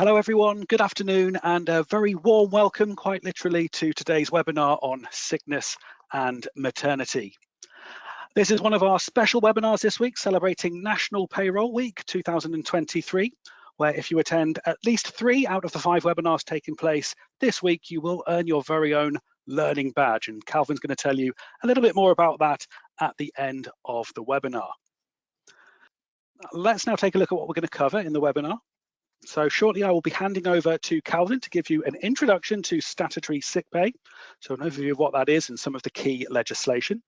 Hello everyone, good afternoon and a very warm welcome, quite literally, to today's webinar on sickness and maternity. This is one of our special webinars this week celebrating National Payroll Week 2023, where if you attend at least 3 out of the 5 webinars taking place this week, you will earn your very own learning badge. And Calvin's going to tell you a little bit more about that at the end of the webinar. Let's now take a look at what we're going to cover in the webinar. So shortly I will be handing over to Calvin to give you an introduction to statutory sick pay, so an overview of what that is and some of the key legislation.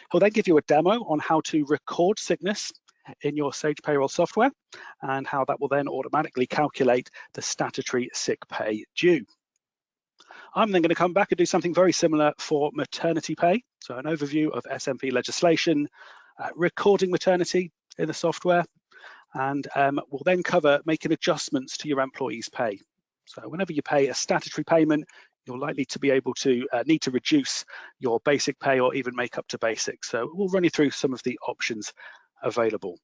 He'll then give you a demo on how to record sickness in your Sage Payroll software and how that will then automatically calculate the statutory sick pay due. I'm then going to come back and do something very similar for maternity pay, so an overview of SMP legislation, recording maternity in the software, and we'll then cover making adjustments to your employees' pay. So whenever you pay a statutory payment, you're likely to be able to need to reduce your basic pay or even make up to basic. So we'll run you through some of the options available.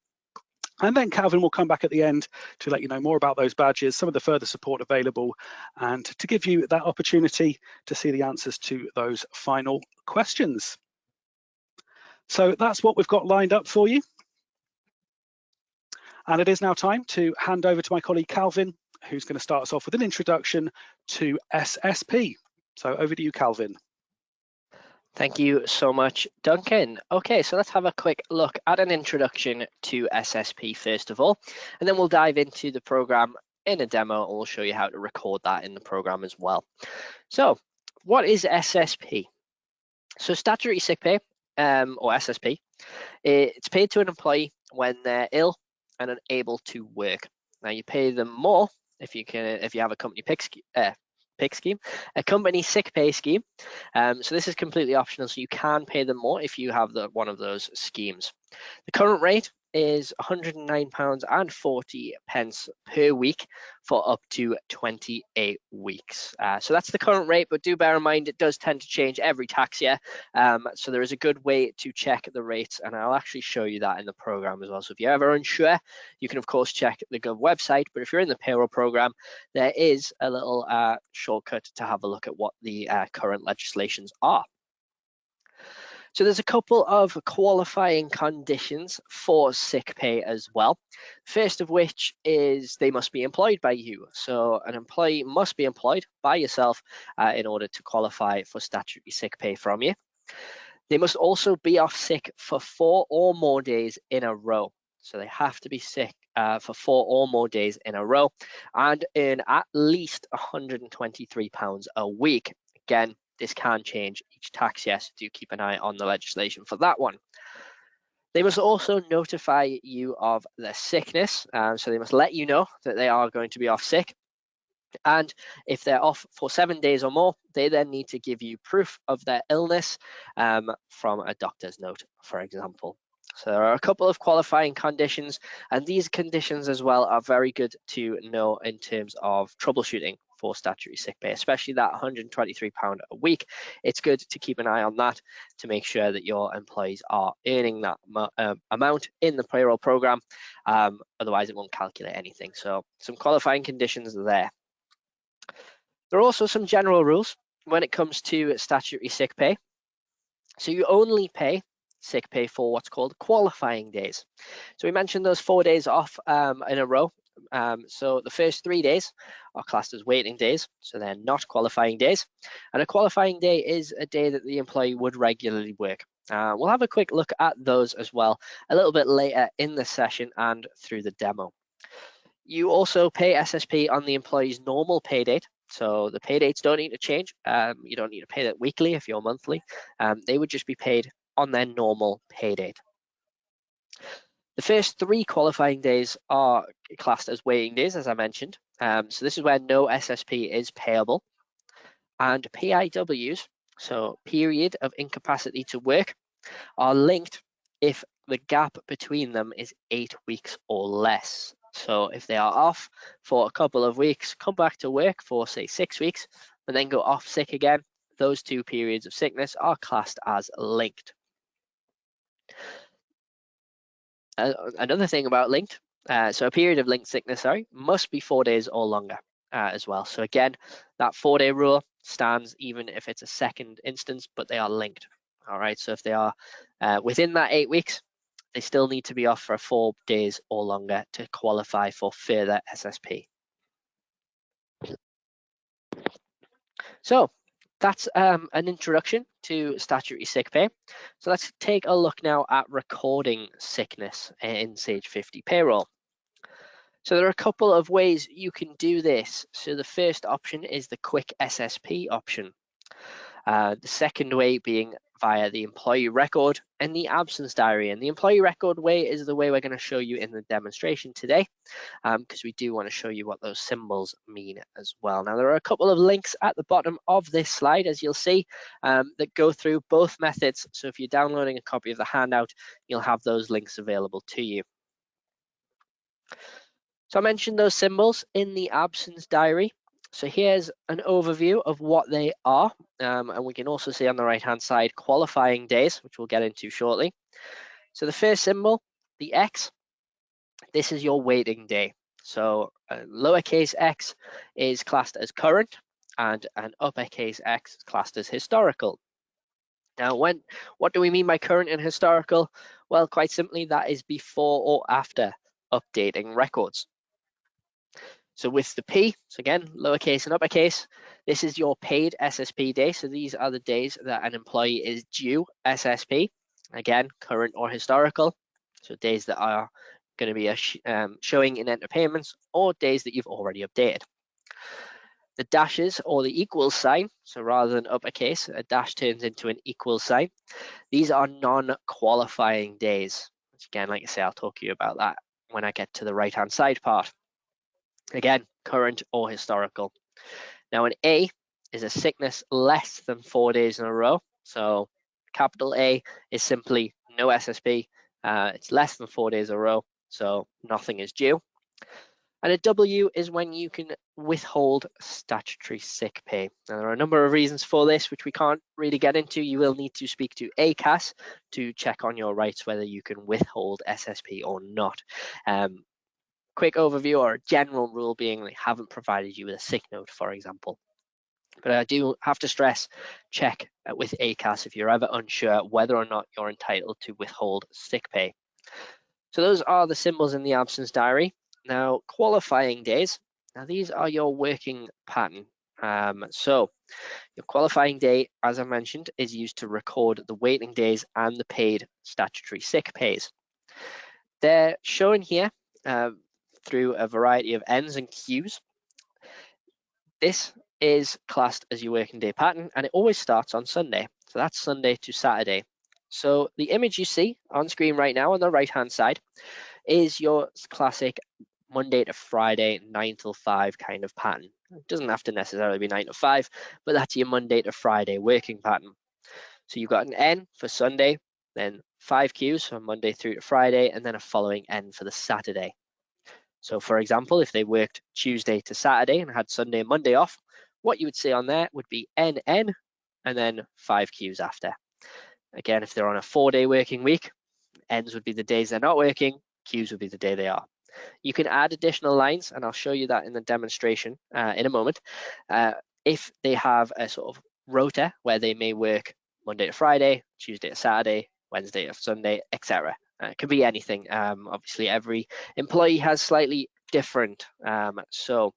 And then Calvin will come back at the end to let you know more about those badges, some of the further support available, and to give you that opportunity to see the answers to those final questions. So that's what we've got lined up for you. And it is now time to hand over to my colleague Calvin, who's going to start us off with an introduction to SSP. So over to you, Calvin. Thank you so much, Duncan. Okay, so let's have a quick look at an introduction to SSP first of all, and then we'll dive into the program in a demo and we'll show you how to record that in the program as well. So what is SSP? So statutory sick pay, or SSP, it's paid to an employee when they're ill and unable to work. Now you pay them more if you have a company a company sick pay scheme. So this is completely optional, so you can pay them more if you have one of those schemes. The current rate is £109.40 per week for up to 28 weeks. So that's the current rate, but do bear in mind it does tend to change every tax year. So there is a good way to check the rates, and I'll actually show you that in the program as well. So if you're ever unsure, you can of course check the Gov website, but if you're in the payroll program, there is a little shortcut to have a look at what the current legislations are. So there's a couple of qualifying conditions for sick pay as well. First of which is they must be employed by you. So an employee must be employed by yourself in order to qualify for statutory sick pay from you. They must also be off sick for 4 or more days in a row. So they have to be sick for 4 or more days in a row and earn at least £123 a week. Again, this can change each tax year, so do keep an eye on the legislation for that one. They must also notify you of their sickness, so they must let you know that they are going to be off sick. And if they're off for 7 days or more, they then need to give you proof of their illness from a doctor's note, for example. So there are a couple of qualifying conditions, and these conditions as well are very good to know in terms of troubleshooting for statutory sick pay, especially that £123 a week. It's good to keep an eye on that to make sure that your employees are earning that amount in the payroll program. Otherwise, it won't calculate anything. So some qualifying conditions there. There are also some general rules when it comes to statutory sick pay. So you only pay sick pay for what's called qualifying days. So we mentioned those 4 days off in a row. So the first 3 days are classed as waiting days, so they're not qualifying days. And a qualifying day is a day that the employee would regularly work. We'll have a quick look at those as well a little bit later in the session and through the demo. You also pay SSP on the employee's normal pay date. So the pay dates don't need to change. You don't need to pay that weekly if you're monthly. They would just be paid on their normal pay date. The first 3 qualifying days are classed as waiting days, as I mentioned. So this is where no SSP is payable. And PIWs, so period of incapacity to work, are linked if the gap between them is 8 weeks or less. So if they are off for a couple of weeks, come back to work for say 6 weeks, and then go off sick again, those 2 periods of sickness are classed as linked. Another thing about linked So a period of linked sickness, must be 4 days or longer as well. So again, that 4-day rule stands even if it's a second instance, but they are linked. All right, so if they are within that 8 weeks, they still need to be off for 4 days or longer to qualify for further SSP. So that's an introduction to statutory sick pay. So let's take a look now at recording sickness in Sage 50 Payroll. So there are a couple of ways you can do this. So the first option is the quick SSP option. The second way being via the employee record and the absence diary. And the employee record way is the way we're going to show you in the demonstration today, because we do want to show you what those symbols mean as well. Now, there are a couple of links at the bottom of this slide, as you'll see, that go through both methods. So if you're downloading a copy of the handout, you'll have those links available to you. So I mentioned those symbols in the absence diary. So here's an overview of what they are. And we can also see on the right-hand side qualifying days, which we'll get into shortly. So the first symbol, the X, this is your waiting day. So lowercase x is classed as current and an uppercase X is classed as historical. Now, what do we mean by current and historical? Well, quite simply, that is before or after updating records. So with the P, so again, lowercase and uppercase, this is your paid SSP day. So these are the days that an employee is due SSP. Again, current or historical. So days that are going to be showing in enter payments or days that you've already updated. The dashes or the equals sign, so rather than uppercase, a dash turns into an equal sign. These are non-qualifying days. Which again, like I say, I'll talk to you about that when I get to the right-hand side part. Again, current or historical. Now an A is a sickness less than 4 days in a row. So capital A is simply no SSP. It's less than 4 days in a row, so nothing is due. And a W is when you can withhold statutory sick pay. Now, there are a number of reasons for this, which we can't really get into. You will need to speak to ACAS to check on your rights, whether you can withhold SSP or not. Quick overview or a general rule being they haven't provided you with a sick note, for example. But I do have to stress, check with ACAS if you're ever unsure whether or not you're entitled to withhold sick pay. So those are the symbols in the absence diary. Now, qualifying days. Now, these are your working pattern. So your qualifying day, as I mentioned, is used to record the waiting days and the paid statutory sick pays. They're shown here through a variety of N's and Q's. This is classed as your working day pattern, and it always starts on Sunday. So that's Sunday to Saturday. So the image you see on screen right now on the right-hand side is your classic Monday to Friday, 9 till 5 kind of pattern. It doesn't have to necessarily be 9 to 5, but that's your Monday to Friday working pattern. So you've got an N for Sunday, then 5 Qs from Monday through to Friday, and then a following N for the Saturday. So for example, if they worked Tuesday to Saturday and had Sunday and Monday off, what you would see on there would be NN and then 5 Qs after. Again, if they're on a 4-day working week, N's would be the days they're not working, Qs would be the day they are. You can add additional lines, and I'll show you that in the demonstration in a moment. If they have a sort of rota where they may work Monday to Friday, Tuesday to Saturday, Wednesday to Sunday, etc. It can be anything. Obviously, every employee has slightly different. So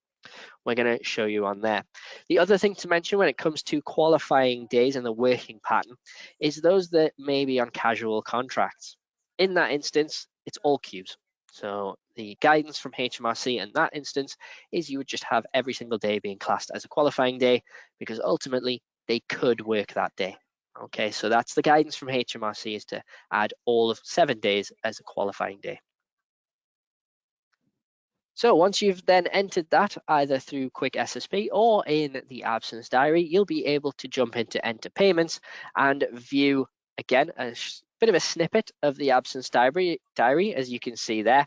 we're going to show you on there. The other thing to mention when it comes to qualifying days and the working pattern is those that may be on casual contracts. In that instance, it's all Qs. So the guidance from HMRC in that instance is you would just have every single day being classed as a qualifying day, because ultimately they could work that day. Okay, so that's the guidance from HMRC, is to add all of 7 days as a qualifying day. So once you've then entered that either through Quick SSP or in the absence diary, you'll be able to jump into enter payments and view, again, a bit of a snippet of the absence diary, as you can see there.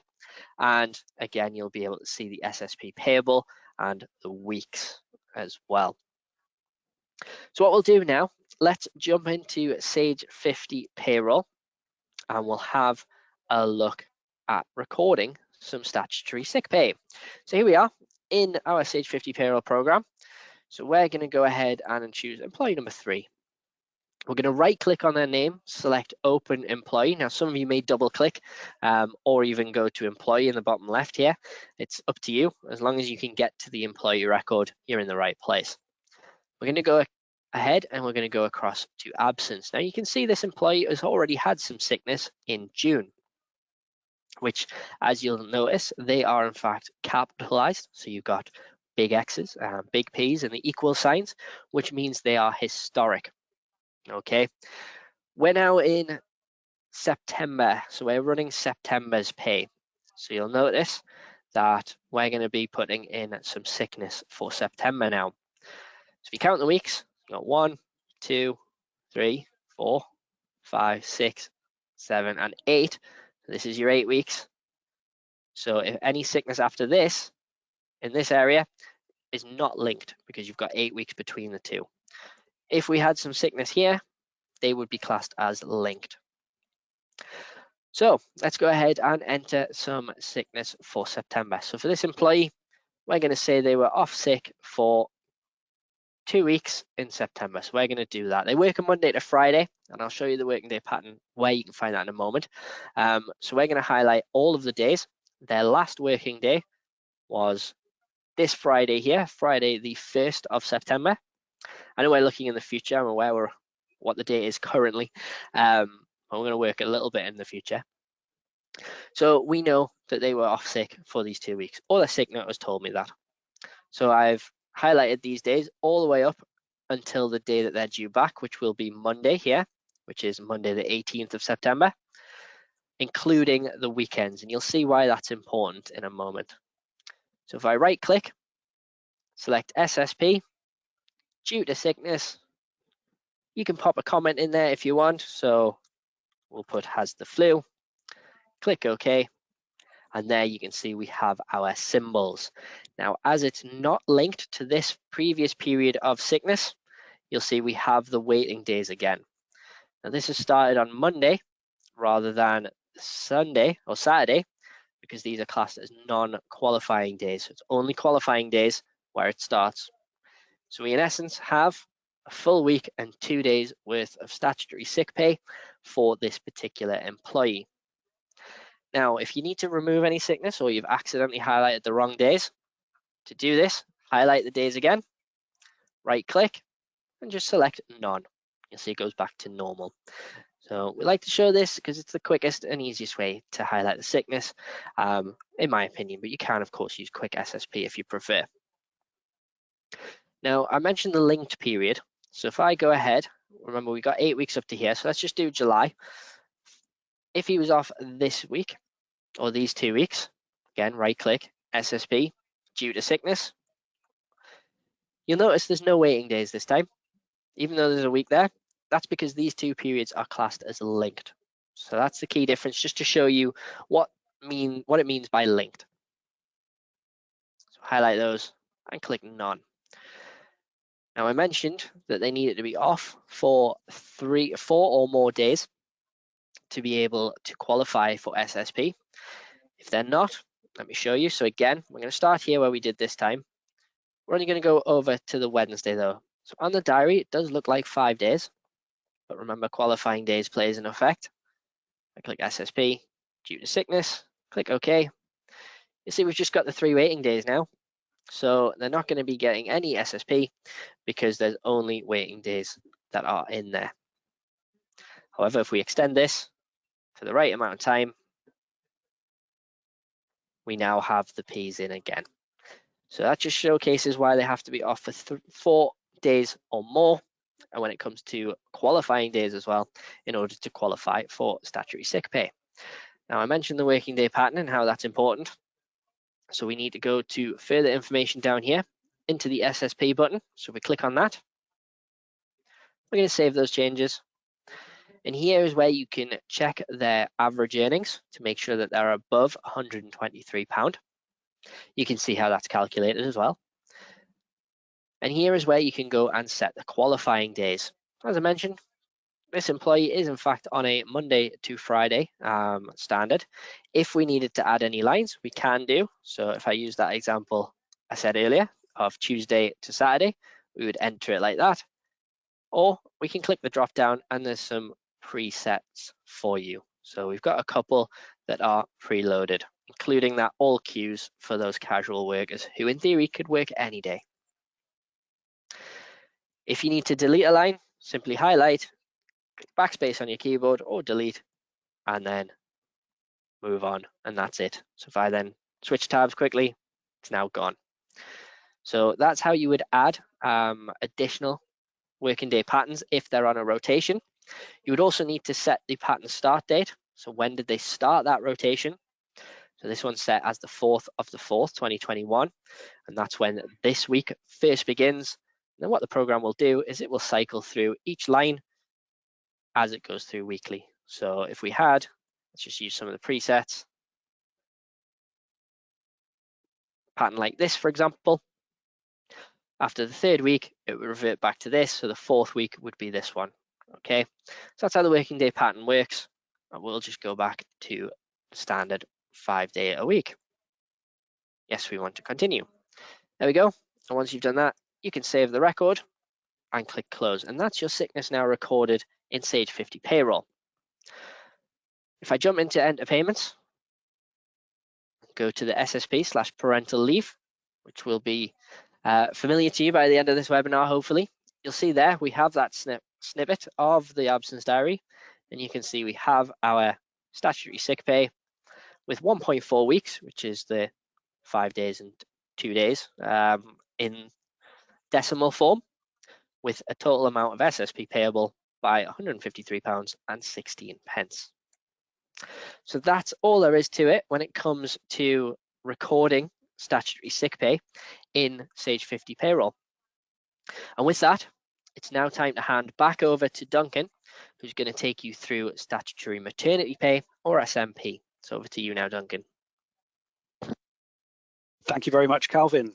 And again, you'll be able to see the SSP payable and the weeks as well. So what we'll do now, let's jump into Sage 50 Payroll, and we'll have a look at recording some statutory sick pay. So here we are in our Sage 50 payroll program. So we're going to go ahead and choose employee number 3. We're going to right click on their name, select open employee. Now some of you may double click or even go to employee in the bottom left here. It's up to you. As long as you can get to the employee record, you're in the right place. We're going to go ahead and we're going to go across to absence. Now you can see this employee has already had some sickness in June, which, as you'll notice, they are in fact capitalized. So you've got big X's, big P's and the equal signs, which means they are historic. Okay, we're now in September, so we're running September's pay. So you'll notice that we're going to be putting in some sickness for September now. So if you count the weeks, you got 1, 2, 3, 4, 5, 6, 7, and 8. This is your 8 weeks. So if any sickness after this in this area is not linked because you've got 8 weeks between the two. If we had some sickness here, they would be classed as linked. So let's go ahead and enter some sickness for September. So for this employee, we're going to say they were off sick for 2 weeks in September. So we're going to do that. They work on Monday to Friday, and I'll show you the working day pattern where you can find that in a moment. So we're going to highlight all of the days. Their last working day was this Friday here, Friday the 1st of September. I know we're looking in the future. I'm aware what the date is currently. But we're going to work a little bit in the future. So we know that they were off sick for these 2 weeks. All their sick note has told me that. So I've highlighted these days all the way up until the day that they're due back, which will be Monday here, which is Monday the 18th of September, including the weekends. And you'll see why that's important in a moment. So if I right click, select SSP, due to sickness, you can pop a comment in there if you want. So we'll put has the flu, click OK. And there you can see we have our symbols. Now, as it's not linked to this previous period of sickness, you'll see we have the waiting days again. Now, this has started on Monday rather than Sunday or Saturday, because these are classed as non-qualifying days. So it's only qualifying days where it starts. So we, in essence, have a full week and 2 days worth of statutory sick pay for this particular employee. Now, if you need to remove any sickness or you've accidentally highlighted the wrong days, to do this, highlight the days again, right click, and just select none. You'll see it goes back to normal. So we like to show this because it's the quickest and easiest way to highlight the sickness, in my opinion, but you can, of course, use quick SSP if you prefer. Now, I mentioned the linked period. So if I go ahead, remember we got 8 weeks up to here, so let's just do July. If he was off this week or these 2 weeks, again, right click, SSP, due to sickness, you'll notice there's no waiting days this time. Even though there's a week there, that's because these two periods are classed as linked. So that's the key difference, just to show you what it means by linked. So highlight those and click none. Now I mentioned that they needed to be off for 4 or more days to be able to qualify for SSP. If they're not, let me show you. So again, we're going to start here where we did this time. We're only going to go over to the Wednesday though. So on the diary, it does look like 5 days, but remember qualifying days plays in effect. I click SSP, due to sickness, click OK. You see we've just got the 3 waiting days now. So they're not going to be getting any SSP because there's only waiting days that are in there. However, if we extend this for the right amount of time, we now have the P's in again. So that just showcases why they have to be off for 4 days or more, and when it comes to qualifying days as well, in order to qualify for statutory sick pay. Now I mentioned the working day pattern and how that's important. So we need to go to further information down here into the SSP button. So we click on that. We're going to save those changes. And here is where you can check their average earnings to make sure that they're above £123. You can see how that's calculated as well. And here is where you can go and set the qualifying days. As I mentioned, This employee is in fact on a Monday to Friday standard. If we needed to add any lines, we can do. So if I use that example I said earlier of Tuesday to Saturday, we would enter it like that. Or we can click the drop down and there's some presets for you. So we've got a couple that are preloaded, including that all queues for those casual workers who in theory could work any day. If you need to delete a line, simply highlight, backspace on your keyboard or delete, and then move on, and that's it. So if I then switch tabs quickly, it's now gone. So that's how you would add additional working day patterns if they're on a rotation. You would also need to set the pattern start date. So when did they start that rotation? So this one's set as the 4th of the 4th, 2021. And that's when this week first begins. And then what the program will do is it will cycle through each line as it goes through weekly. So if we had, let's just use some of the presets. Pattern like this, for example. After the 3rd week, it would revert back to this. So the 4th week would be this one. Okay, so that's how the working day pattern works. And we'll just go back to standard 5-day a week. Yes, we want to continue. There we go. And once you've done that, you can save the record and click close. And that's your sickness now recorded in Sage 50 Payroll. If I jump into enter payments, go to the SSP/parental leave, which will be familiar to you by the end of this webinar, hopefully. You'll see there we have that snippet of the absence diary, and you can see we have our statutory sick pay with 1.4 weeks, which is the 5 days and 2 days in decimal form, with a total amount of SSP payable by £153.16. So that's all there is to it when it comes to recording statutory sick pay in Sage 50 Payroll. And with that, it's now time to hand back over to Duncan, who's going to take you through statutory maternity pay, or SMP. So over to you now, Duncan. Thank you very much, Calvin.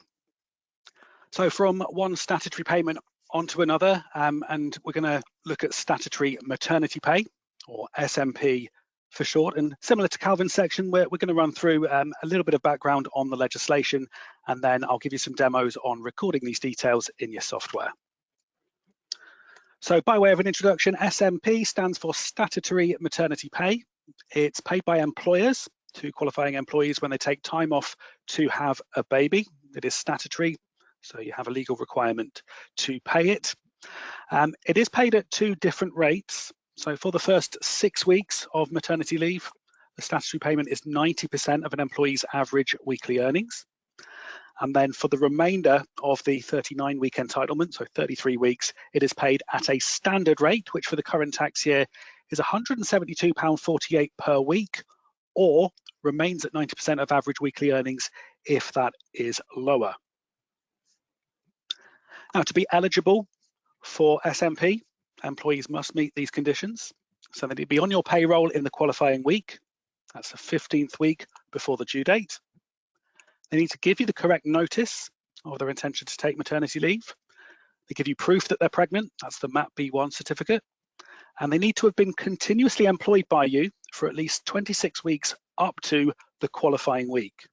So from one statutory payment onto another, and we're going to look at statutory maternity pay, or SMP for short. And similar to Calvin's section, we're going to run through a little bit of background on the legislation, and then I'll give you some demos on recording these details in your software. So by way of an introduction, SMP stands for statutory maternity pay. It's paid by employers to qualifying employees when they take time off to have a baby. It is statutory, so you have a legal requirement to pay it. It is paid at 2 different rates. So for the first 6 weeks of maternity leave, the statutory payment is 90% of an employee's average weekly earnings. And then for the remainder of the 39-week entitlement, so 33 weeks, it is paid at a standard rate, which for the current tax year is £172.48 per week, or remains at 90% of average weekly earnings if that is lower. Now, to be eligible for SMP, employees must meet these conditions. So they'd be on your payroll in the qualifying week. That's the 15th week before the due date. They need to give you the correct notice of their intention to take maternity leave. They give you proof that they're pregnant. That's the MAP B1 certificate. And they need to have been continuously employed by you for at least 26 weeks up to the qualifying week.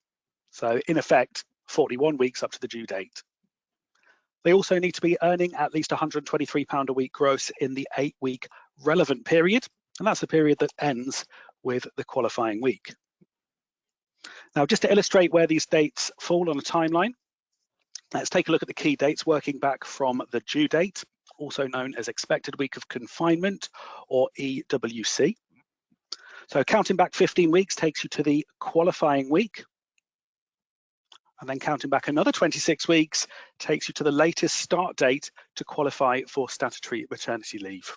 So in effect, 41 weeks up to the due date. They also need to be earning at least £123 a week gross in the 8-week relevant period, and that's the period that ends with the qualifying week. Now, just to illustrate where these dates fall on a timeline, let's take a look at the key dates working back from the due date, also known as expected week of confinement, or EWC. So counting back 15 weeks takes you to the qualifying week. And then counting back another 26 weeks takes you to the latest start date to qualify for statutory maternity leave.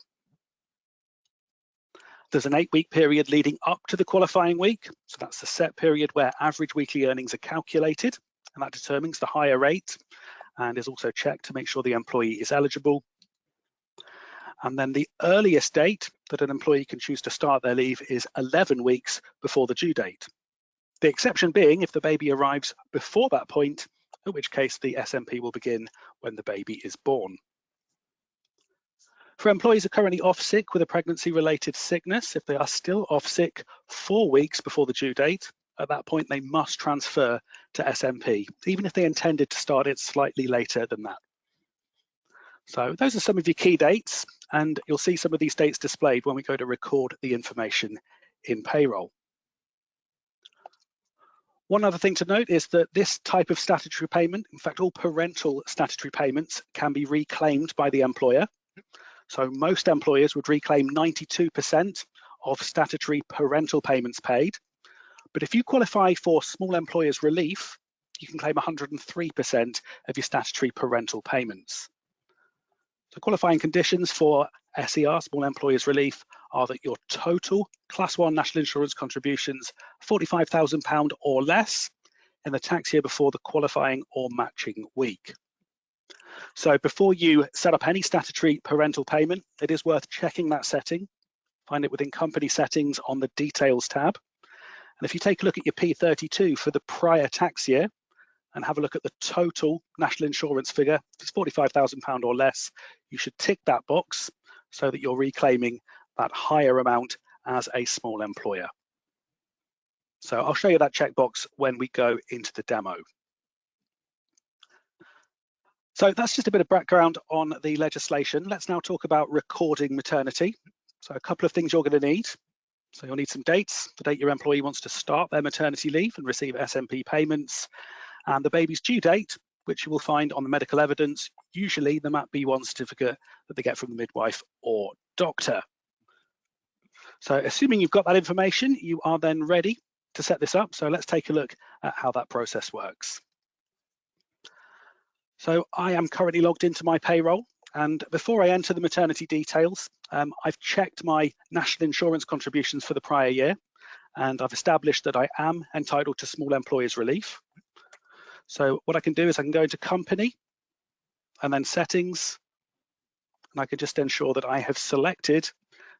There's an 8-week period leading up to the qualifying week. So that's the set period where average weekly earnings are calculated, and that determines the higher rate and is also checked to make sure the employee is eligible. And then the earliest date that an employee can choose to start their leave is 11 weeks before the due date. The exception being if the baby arrives before that point, in which case the SMP will begin when the baby is born. For employees who are currently off sick with a pregnancy-related sickness, if they are still off sick 4 weeks before the due date, at that point they must transfer to SMP, even if they intended to start it slightly later than that. So those are some of your key dates, and you'll see some of these dates displayed when we go to record the information in Payroll. One other thing to note is that this type of statutory payment, in fact, all parental statutory payments can be reclaimed by the employer. So most employers would reclaim 92% of statutory parental payments paid. But if you qualify for small employers relief, you can claim 103% of your statutory parental payments. The qualifying conditions for SER, small employers relief, are that your total Class 1 national insurance contributions £45,000 or less in the tax year before the qualifying or matching week. So before you set up any statutory parental payment, it is worth checking that setting. Find it within company settings on the details tab. And if you take a look at your P32 for the prior tax year and have a look at the total national insurance figure, if it's £45,000 or less, you should tick that box so that you're reclaiming that higher amount as a small employer. So I'll show you that checkbox when we go into the demo. So that's just a bit of background on the legislation. Let's now talk about recording maternity. So a couple of things you're going to need. So you'll need some dates, the date your employee wants to start their maternity leave and receive SMP payments, and the baby's due date, which you will find on the medical evidence, usually the MAP-B1 certificate that they get from the midwife or doctor. So assuming you've got that information, you are then ready to set this up. So let's take a look at how that process works. So I am currently logged into my payroll, and before I enter the maternity details, I've checked my national insurance contributions for the prior year, and I've established that I am entitled to small employers relief. So what I can do is I can go into company and then settings, and I can just ensure that I have selected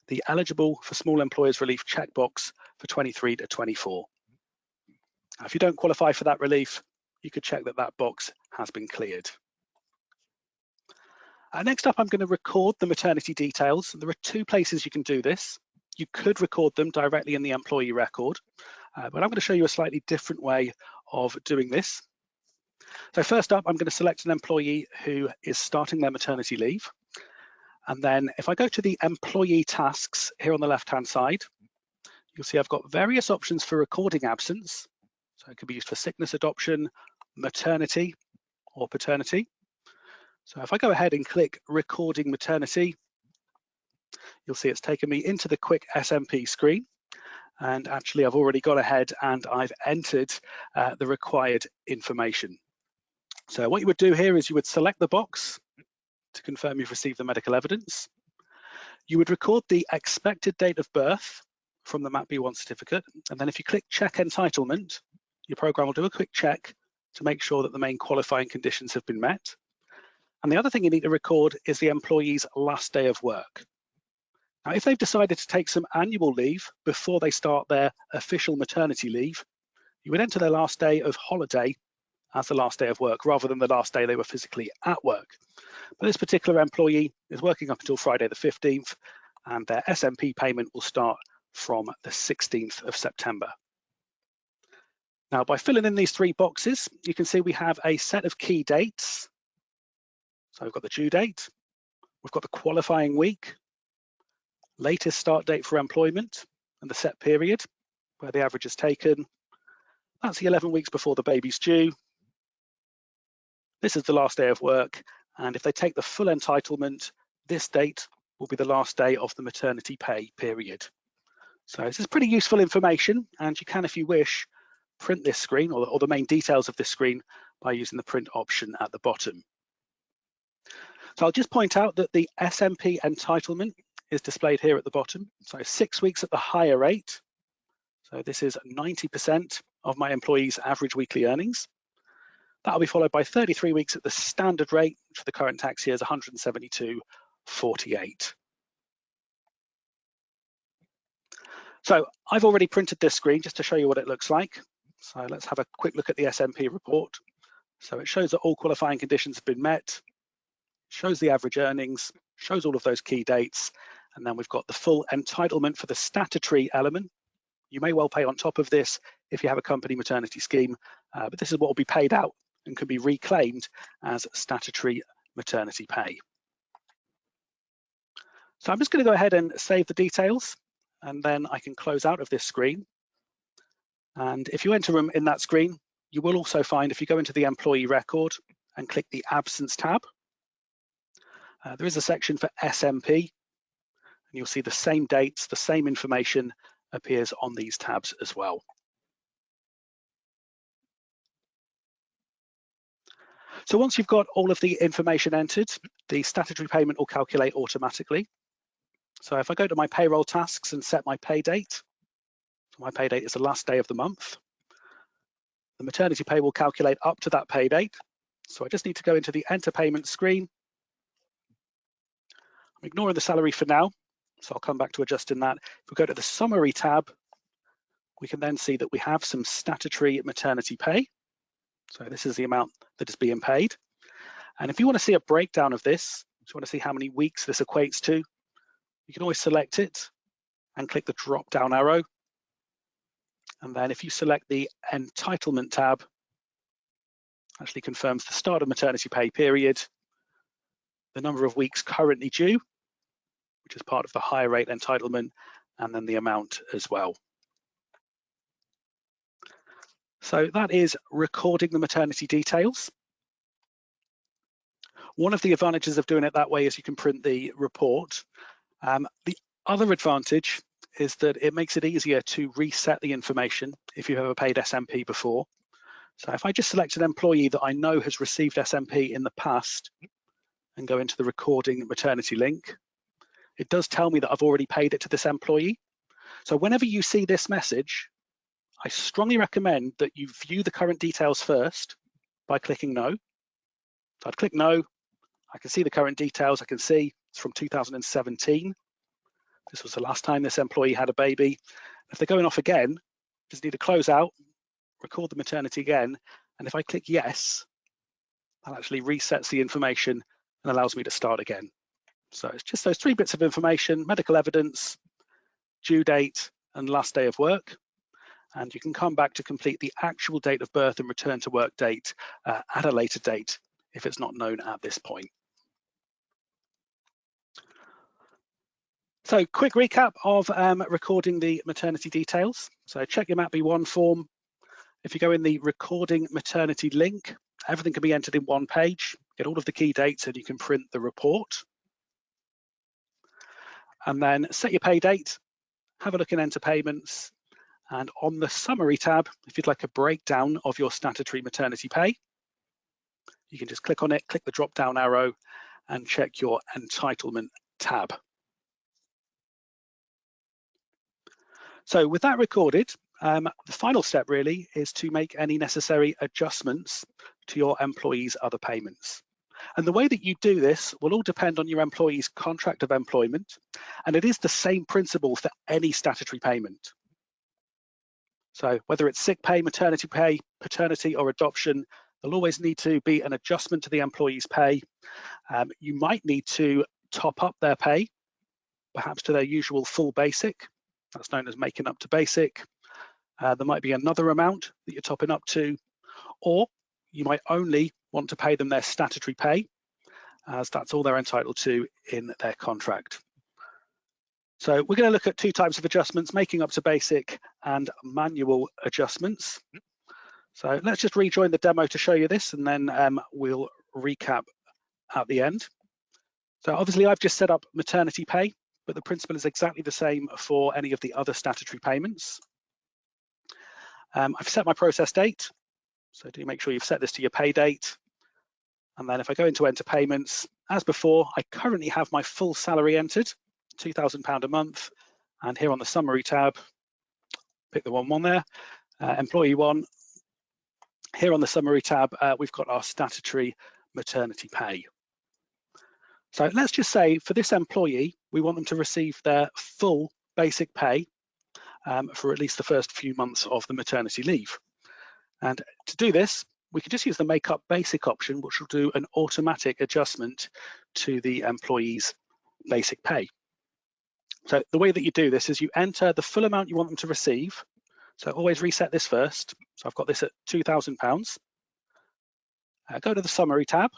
the eligible for small employers relief checkbox for 23 to 24. Now, if you don't qualify for that relief, you could check that that box has been cleared. Next up, I'm going to record the maternity details. There are 2 places you can do this. You could record them directly in the employee record, but I'm going to show you a slightly different way of doing this. So first up, I'm going to select an employee who is starting their maternity leave. And then if I go to the employee tasks here on the left-hand side, you'll see I've got various options for recording absence. So it could be used for sickness adoption, maternity, or paternity. So if I go ahead and click recording maternity, you'll see it's taken me into the quick SMP screen. And actually I've already gone ahead and I've entered the required information. So what you would do here is you would select the box to confirm you've received the medical evidence. You would record the expected date of birth from the MAP-B1 certificate. And then if you click check entitlement, your program will do a quick check to make sure that the main qualifying conditions have been met. And the other thing you need to record is the employee's last day of work. Now, if they've decided to take some annual leave before they start their official maternity leave, you would enter their last day of holiday as the last day of work rather than the last day they were physically at work. But this particular employee is working up until Friday the 15th, and their SMP payment will start from the 16th of September. Now, by filling in these 3 boxes, you can see we have a set of key dates. So we've got the due date, we've got the qualifying week, latest start date for employment, and the set period where the average is taken. That's the 11 weeks before the baby's due. This is the last day of work, and if they take the full entitlement, this date will be the last day of the maternity pay period. So this is pretty useful information, and you can, if you wish, print this screen or the main details of this screen by using the print option at the bottom. So I'll just point out that the SMP entitlement is displayed here at the bottom. So 6 weeks at the higher rate. So this is 90% of my employee's average weekly earnings. That'll be followed by 33 weeks at the standard rate, which for the current tax year is 172.48. So I've already printed this screen just to show you what it looks like. So let's have a quick look at the SMP report. So it shows that all qualifying conditions have been met, shows the average earnings, shows all of those key dates, and then we've got the full entitlement for the statutory element. You may well pay on top of this if you have a company maternity scheme, but this is what will be paid out and can be reclaimed as statutory maternity pay. So I'm just going to go ahead and save the details, and then I can close out of this screen. And if you enter them in that screen, you will also find, if you go into the employee record and click the absence tab, there is a section for SMP, and you'll see the same dates, the same information appears on these tabs as well. So once you've got all of the information entered, the statutory payment will calculate automatically. So if I go to my payroll tasks and set my pay date, so my pay date is the last day of the month, the maternity pay will calculate up to that pay date. So I just need to go into the enter payment screen. I'm ignoring the salary for now, so I'll come back to adjusting that. If we go to the summary tab, we can then see that we have some statutory maternity pay. So this is the amount that is being paid. And if you want to see a breakdown of this, if you want to see how many weeks this equates to, you can always select it and click the drop down arrow. And then if you select the entitlement tab, actually confirms the start of maternity pay period, the number of weeks currently due, which is part of the higher rate entitlement, and then the amount as well. So that is recording the maternity details. One of the advantages of doing it that way is you can print the report. The other advantage is that it makes it easier to reset the information if you've ever paid SMP before. So if I just select an employee that I know has received SMP in the past and go into the recording maternity link, it does tell me that I've already paid it to this employee. So whenever you see this message, I strongly recommend that you view the current details first by clicking no. So I'd click no, I can see the current details, I can see it's from 2017. This was the last time this employee had a baby. If they're going off again, just need to close out, record the maternity again, and if I click yes, that actually resets the information and allows me to start again. So it's just those 3 bits of information: medical evidence, due date, and last day of work. And you can come back to complete the actual date of birth and return to work date at a later date if it's not known at this point. So quick recap of recording the maternity details. So check your MAP B1 form. If you go in the recording maternity link, everything can be entered in one page, get all of the key dates, and you can print the report. And then set your pay date, have a look in enter payments, and on the summary tab, if you'd like a breakdown of your statutory maternity pay, you can just click on it, click the drop down arrow, and check your entitlement tab. So with that recorded, the final step really is to make any necessary adjustments to your employees' other payments. And the way that you do this will all depend on your employee's contract of employment, and it is the same principle for any statutory payment. So whether it's sick pay, maternity pay, paternity, or adoption, there'll always need to be an adjustment to the employee's pay. You might need to top up their pay, perhaps to their usual full basic. That's known as making up to basic. There might be another amount that you're topping up to, or you might only want to pay them their statutory pay, as that's all they're entitled to in their contract. So we're going to look at 2 types of adjustments: making up to basic and manual adjustments. So let's just rejoin the demo to show you this, and then we'll recap at the end. So obviously I've just set up maternity pay, but the principle is exactly the same for any of the other statutory payments. I've set my process date, so do make sure you've set this to your pay date. And then if I go into enter payments, as before, I currently have my full salary entered, £2,000 a month. And here on the summary tab, pick the one there, employee 1. Here on the summary tab, we've got our statutory maternity pay. So let's just say for this employee, we want them to receive their full basic pay for at least the first few months of the maternity leave. And to do this, we can just use the make up basic option, which will do an automatic adjustment to the employee's basic pay. So the way that you do this is you enter the full amount you want them to receive. So always reset this first. So I've got this at £2,000. Go to the summary tab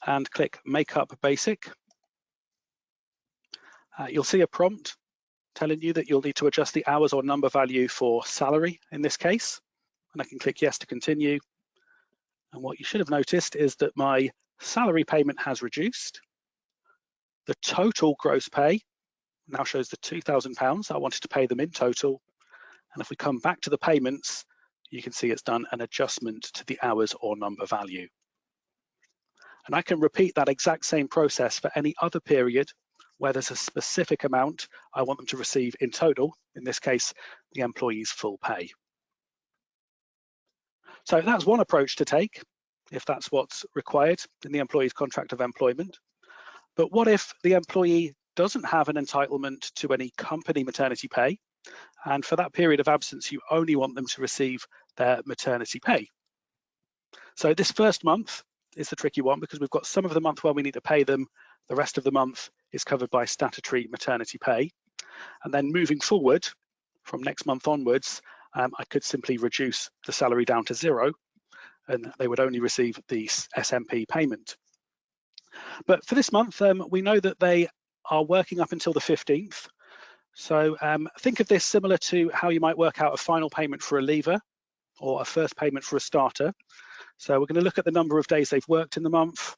and click Make Up Basic. You'll see a prompt telling you that you'll need to adjust the hours or number value for salary in this case. And I can click Yes to continue. And what you should have noticed is that my salary payment has reduced. The total gross pay now shows the £2,000 I wanted to pay them in total. And if we come back to the payments, you can see it's done an adjustment to the hours or number value. And I can repeat that exact same process for any other period where there's a specific amount I want them to receive in total, in this case, the employee's full pay. So that's one approach to take, if that's what's required in the employee's contract of employment. But what if the employee doesn't have an entitlement to any company maternity pay, and for that period of absence, you only want them to receive their maternity pay? So this first month is the tricky one because we've got some of the month where we need to pay them, the rest of the month is covered by statutory maternity pay. And then moving forward, from next month onwards, I could simply reduce the salary down to 0 and they would only receive the SMP payment. But for this month, we know that they are working up until the 15th. So think of this similar to how you might work out a final payment for a leaver or a first payment for a starter. So we're going to look at the number of days they've worked in the month,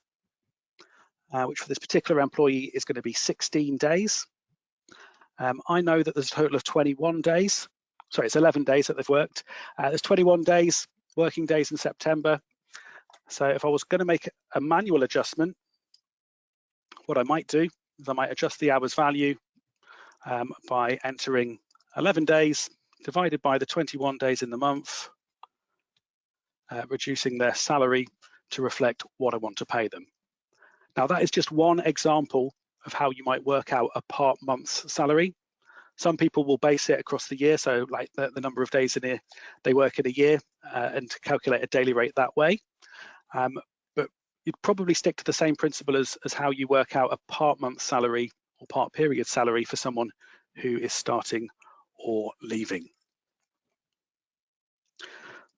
which for this particular employee is going to be 16 days. I know that there's a total of 21 days. Sorry, it's 11 days that they've worked. There's 21 days, working days in September. So if I was going to make a manual adjustment, what I might do is I might adjust the hours value by entering 11 days divided by the 21 days in the month, reducing their salary to reflect what I want to pay them. Now that is just one example of how you might work out a part month's salary. Some people will base it across the year, so like the number of days in a they work in a year and calculate a daily rate that way. But you'd probably stick to the same principle as how you work out a part month salary or part period salary for someone who is starting or leaving.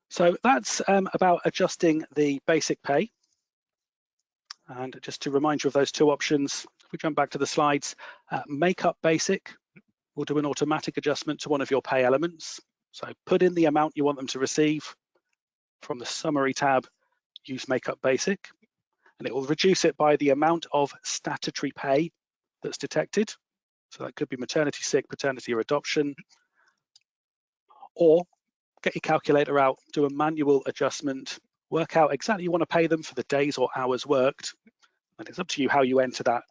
So that's about adjusting the basic pay. And just to remind you of those two options, if we jump back to the slides, Make Up Basic will do an automatic adjustment to one of your pay elements. So put in the amount you want them to receive. From the Summary tab, use Make Up Basic, and it will reduce it by the amount of statutory pay that's detected. So that could be maternity, sick, paternity, or adoption. Or get your calculator out, do a manual adjustment, work out exactly you want to pay them for the days or hours worked. And it's up to you how you enter that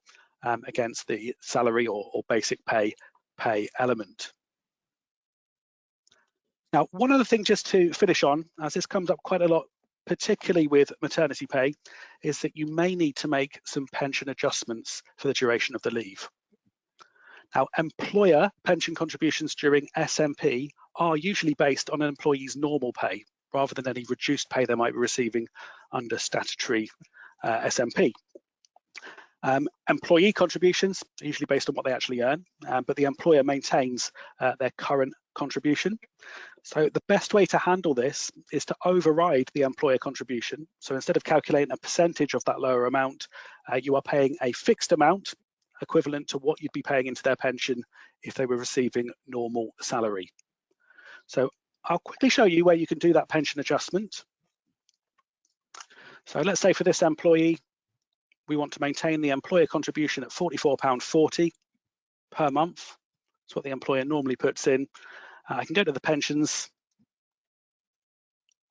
against the salary or basic pay element. Now, one other thing just to finish on, as this comes up quite a lot, particularly with maternity pay, is that you may need to make some pension adjustments for the duration of the leave. Now, employer pension contributions during SMP are usually based on an employee's normal pay rather than any reduced pay they might be receiving under statutory SMP. Employee contributions are usually based on what they actually earn, but the employer maintains their current contribution. So the best way to handle this is to override the employer contribution. So instead of calculating a percentage of that lower amount, you are paying a fixed amount equivalent to what you'd be paying into their pension if they were receiving normal salary. So I'll quickly show you where you can do that pension adjustment. So let's say for this employee, we want to maintain the employer contribution at £44.40 per month. That's what the employer normally puts in. I can go to the pensions.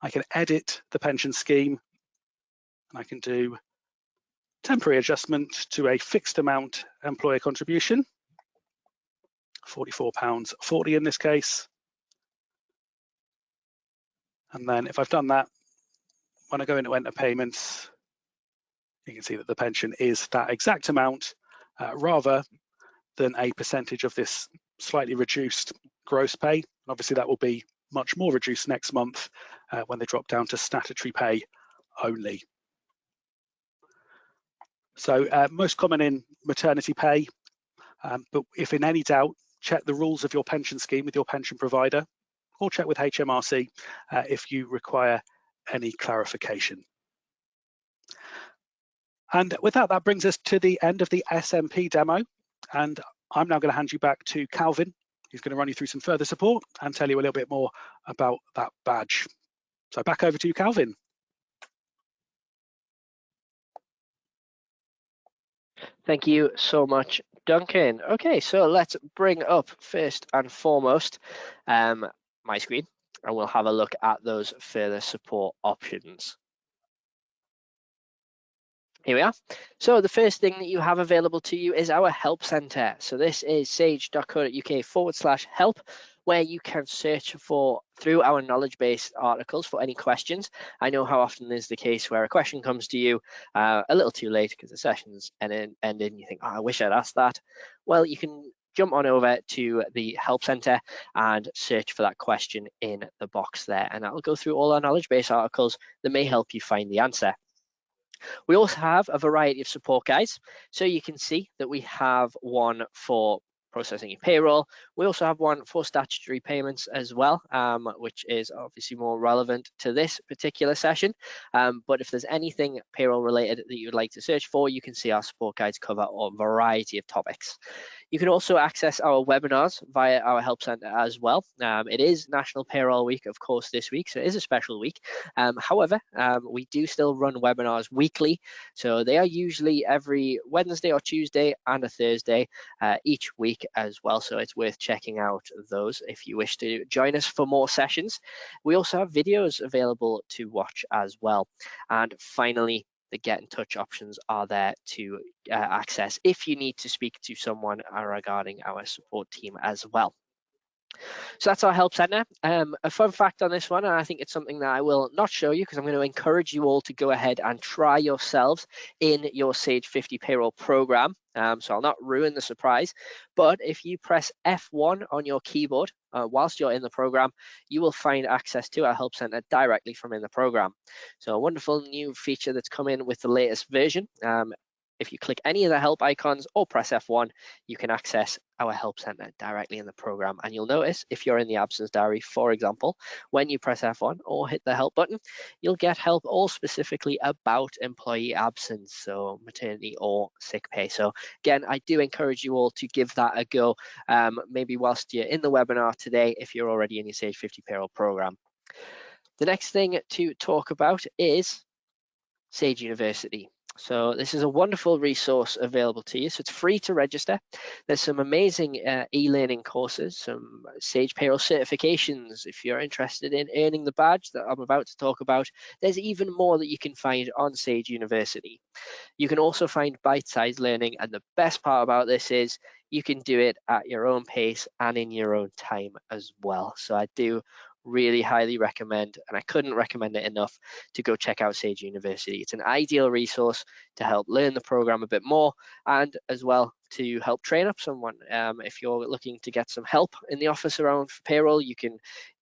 I can edit the pension scheme. And I can do temporary adjustment to a fixed amount employer contribution, £44.40 in this case. And then if I've done that, when I go into enter payments, you can see that the pension is that exact amount rather than a percentage of this slightly reduced gross pay. And obviously that will be much more reduced next month when they drop down to statutory pay only. So most common in maternity pay, but if in any doubt, check the rules of your pension scheme with your pension provider, or check with HMRC if you require any clarification. And with that, that brings us to the end of the SMP demo. And I'm now going to hand you back to Calvin. He's going to run you through some further support and tell you a little bit more about that badge. So back over to you, Calvin. Thank you so much, Duncan. Okay, so let's bring up first and foremost my screen, and we'll have a look at those further support options. Here we are. So the first thing that you have available to you is our help center. So this is sage.co.uk/help, where you can search for through our knowledge base articles for any questions. I know how often is the case where a question comes to you a little too late because the session's ended and you think, oh, I wish I'd asked that. Well, you can jump on over to the help center and search for that question in the box there, and that'll go through all our knowledge base articles that may help you find the answer. We also have a variety of support guides. So you can see that we have one for processing your payroll. We also have one for statutory payments as well, which is obviously more relevant to this particular session. But if there's anything payroll related that you would like to search for, you can see our support guides cover a variety of topics. You can also access our webinars via our help center as well. It is National Payroll Week, of course, this week, so it is a special week. However, we do still run webinars weekly, so they are usually every Wednesday or Tuesday and a Thursday each week as well, so it's worth checking out those if you wish to join us for more sessions. We also have videos available to watch as well. And finally, the get in touch options are there to access if you need to speak to someone regarding our support team as well. So that's our help center. A fun fact on this one, and I think it's something that I will not show you because I'm going to encourage you all to go ahead and try yourselves in your Sage 50 payroll program. So I'll not ruin the surprise, but if you press F1 on your keyboard whilst you're in the program, you will find access to our help center directly from in the program. So a wonderful new feature that's come in with the latest version. If you click any of the help icons or press F1, you can access our help center directly in the program. And you'll notice if you're in the absence diary, for example, when you press F1 or hit the help button, you'll get help all specifically about employee absence, so maternity or sick pay. So again, I do encourage you all to give that a go, maybe whilst you're in the webinar today, if you're already in your Sage 50 payroll program. The next thing to talk about is Sage University. So this is a wonderful resource available to you. So it's free to register. There's some amazing e-learning courses, some Sage Payroll certifications. If you're interested in earning the badge that I'm about to talk about, there's even more that you can find on Sage University. You can also find bite-sized learning, and the best part about this is you can do it at your own pace and in your own time as well. So I do really highly recommend, and I couldn't recommend it enough, to go check out Sage University. It's an ideal resource to help learn the program a bit more, and as well to help train up someone. If you're looking to get some help in the office around payroll, you can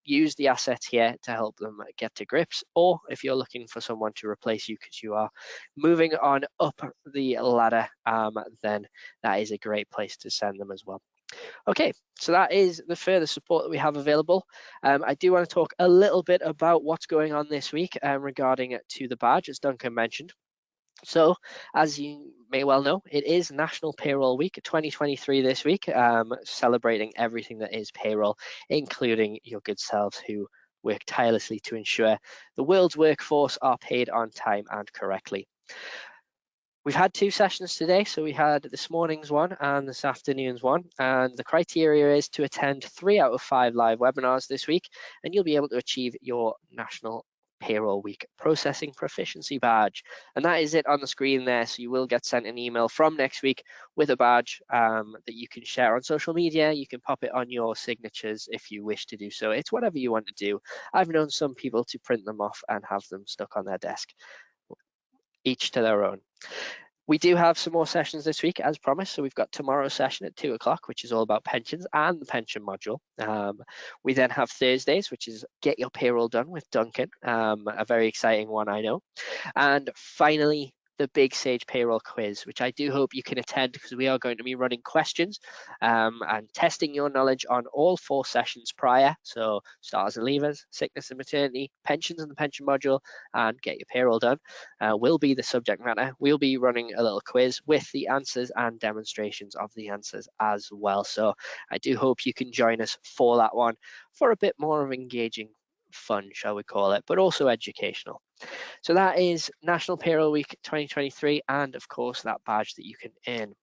use the assets here to help them get to grips, or if you're looking for someone to replace you because you are moving on up the ladder, then that is a great place to send them as well. Okay, so that is the further support that we have available. I do want to talk a little bit about what's going on this week regarding to the badge, as Duncan mentioned. So, as you may well know, it is National Payroll Week 2023 this week, celebrating everything that is payroll, including your good selves who work tirelessly to ensure the world's workforce are paid on time and correctly. We've had two sessions today, so we had this morning's one and this afternoon's one, and the criteria is to attend 3 out of 5 live webinars this week, and you'll be able to achieve your National Payroll Week Processing Proficiency Badge. And that is it on the screen there, so you will get sent an email from next week with a badge that you can share on social media. You can pop it on your signatures if you wish to do so. It's whatever you want to do. I've known some people to print them off and have them stuck on their desk. Each to their own. We do have some more sessions this week, as promised. So we've got tomorrow's session at 2 o'clock, which is all about pensions and the pension module. We then have Thursdays, which is Get Your Payroll Done with Duncan, a very exciting one, I know. And finally, the Big Sage Payroll quiz, which I do hope you can attend, because we are going to be running questions and testing your knowledge on all 4 sessions prior. So starters and leavers, sickness and maternity, pensions and the pension module, and get your payroll done will be the subject matter. We'll be running a little quiz with the answers and demonstrations of the answers as well. So I do hope you can join us for that one, for a bit more of engaging fun, shall we call it, but also educational. So that is National Payroll Week 2023, and of course that badge that you can earn.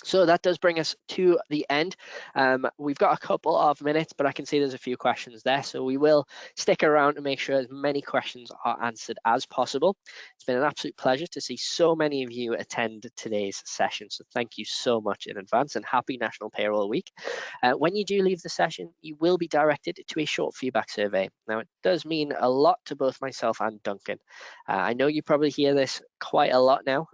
So that does bring us to the end. We've got a couple of minutes, but I can see there's a few questions there. So we will stick around to make sure as many questions are answered as possible. It's been an absolute pleasure to see so many of you attend today's session. So thank you so much in advance, and happy National Payroll Week. When you do leave the session, you will be directed to a short feedback survey. Now, it does mean a lot to both myself and Duncan. I know you probably hear this quite a lot now,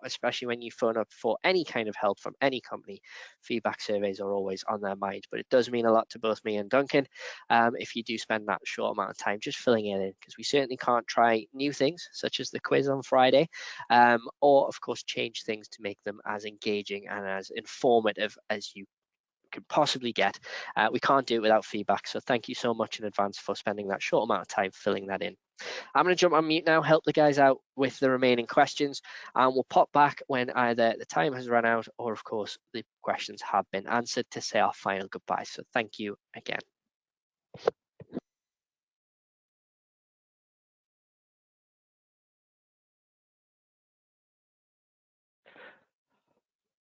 especially when you phone up for any kind of help from any company. Feedback surveys are always on their mind, but it does mean a lot to both me and Duncan if you do spend that short amount of time just filling it in, because we certainly can't try new things such as the quiz on Friday, or of course change things to make them as engaging and as informative as you could possibly get. We can't do it without feedback, so thank you so much in advance for spending that short amount of time filling that in. I'm going to jump on mute now, help the guys out with the remaining questions, and we'll pop back when either the time has run out or, of course, the questions have been answered to say our final goodbye. So thank you again.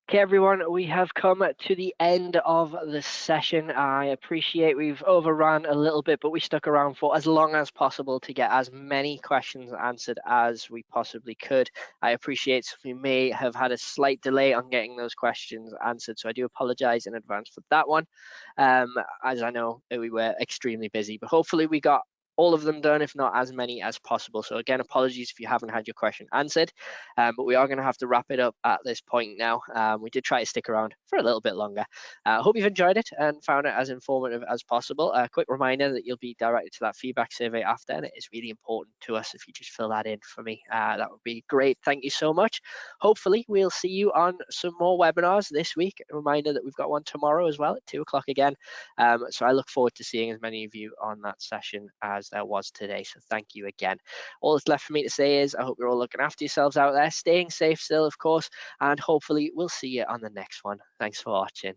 Okay, everyone, we have come to the end of the session. I appreciate we've overrun a little bit, but we stuck around for as long as possible to get as many questions answered as we possibly could. I appreciate we may have had a slight delay on getting those questions answered, so I do apologize in advance for that one, as I know we were extremely busy, but hopefully we got all of them done, if not as many as possible. So again, apologies if you haven't had your question answered, but we are going to have to wrap it up at this point now. We did try to stick around for a little bit longer. I hope you've enjoyed it and found it as informative as possible. A quick reminder that you'll be directed to that feedback survey after, and it is really important to us if you just fill that in for me. That would be great. Thank you so much. Hopefully we'll see you on some more webinars this week. A reminder that we've got one tomorrow as well at 2 o'clock again. So I look forward to seeing as many of you on that session as there was today. So thank you again. All that's left for me to say is I hope you're all looking after yourselves out there, staying safe still, of course, and hopefully we'll see you on the next one. Thanks for watching.